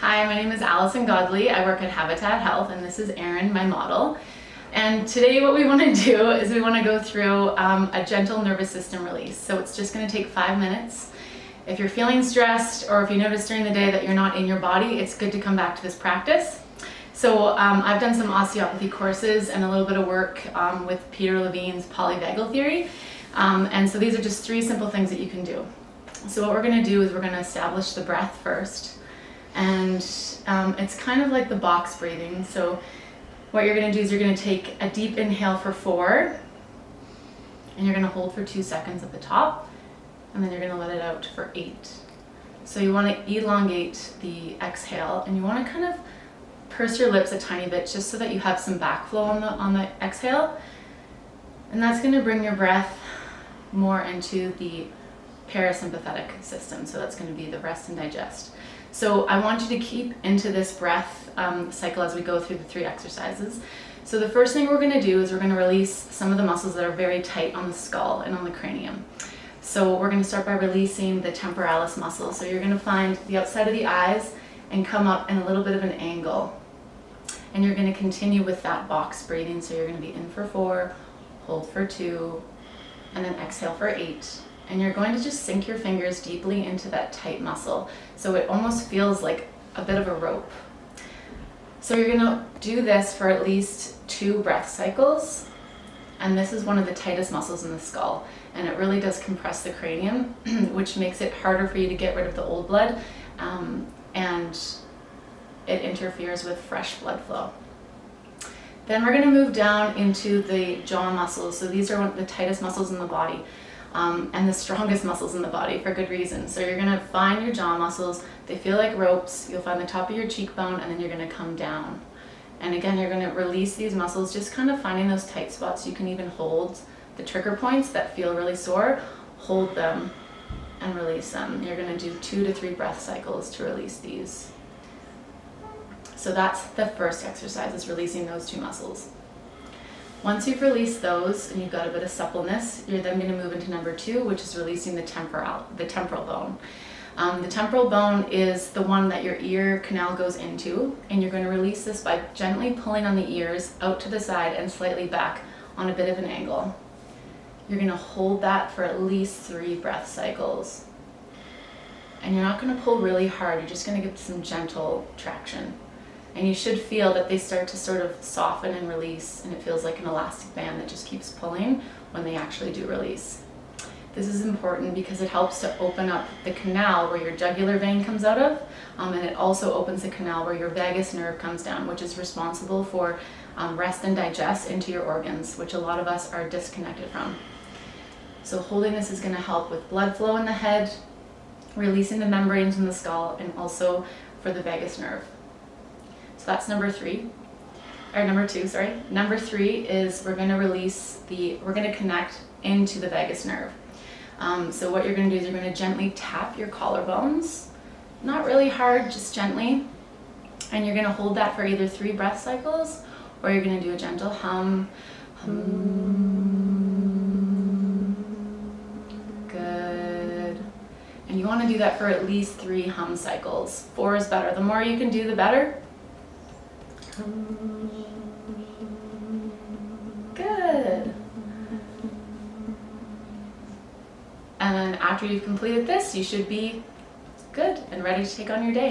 Hi, my name is Allison Godley. I work at Habitat Health, and this is Erin, my model. And today what we want to do is we want to go through a gentle nervous system release. So it's just going to take 5 minutes. If you're feeling stressed or if you notice during the day that you're not in your body, it's good to come back to this practice. So I've done some osteopathy courses and a little bit of work with Peter Levine's polyvagal theory. And so these are just 3 simple things that you can do. So what we're going to do is we're going to establish the breath first. And it's kind of like the box breathing. So what you're going to do is you're going to take a deep inhale for 4, and you're going to hold for 2 seconds at the top, and then you're going to let it out for 8. So you want to elongate the exhale, and you want to kind of purse your lips a tiny bit just so that you have some backflow on the exhale. And that's going to bring your breath more into the parasympathetic system. So that's going to be the rest and digest. So I want you to keep into this breath cycle as we go through the 3 exercises. So the first thing we're going to do is we're going to release some of the muscles that are very tight on the skull and on the cranium. So we're going to start by releasing the temporalis muscle. So you're going to find the outside of the eyes and come up in a little bit of an angle. And you're going to continue with that box breathing. So you're going to be in for 4, hold for 2, and then exhale for 8. And you're going to just sink your fingers deeply into that tight muscle. So it almost feels like a bit of a rope. So you're going to do this for at least 2 breath cycles. And this is one of the tightest muscles in the skull. And it really does compress the cranium, which makes it harder for you to get rid of the old blood. And it interferes with fresh blood flow. Then we're going to move down into the jaw muscles. So these are one of the tightest muscles in the body. And the strongest muscles in the body for good reason. So you're going to find your jaw muscles. They feel like ropes. You'll find the top of your cheekbone, and then you're going to come down. And again, you're going to release these muscles, just kind of finding those tight spots. You can even hold the trigger points that feel really sore. Hold them and release them. You're going to do 2 to 3 breath cycles to release these. So that's the first exercise, is releasing those 2 muscles. Once you've released those and you've got a bit of suppleness, you're then going to move into number 2, which is releasing the temporal bone. The temporal bone is the one that your ear canal goes into, and you're going to release this by gently pulling on the ears out to the side and slightly back on a bit of an angle. You're going to hold that for at least 3 breath cycles. And you're not going to pull really hard, you're just going to give some gentle traction. And you should feel that they start to sort of soften and release, and it feels like an elastic band that just keeps pulling when they actually do release. This is important because it helps to open up the canal where your jugular vein comes out of, and it also opens the canal where your vagus nerve comes down, which is responsible for rest and digest into your organs, which a lot of us are disconnected from. So holding this is going to help with blood flow in the head, releasing the membranes in the skull, and also for the vagus nerve. So that's number 2, sorry. Number 3 is we're going to connect into the vagus nerve. So what you're going to do is you're going to gently tap your collarbones, not really hard, just gently. And you're going to hold that for either 3 breath cycles, or you're going to do a gentle hum. Good. And you want to do that for at least 3 hum cycles. 4 is better. The more you can do, the better. Good. And then after you've completed this, you should be good and ready to take on your day.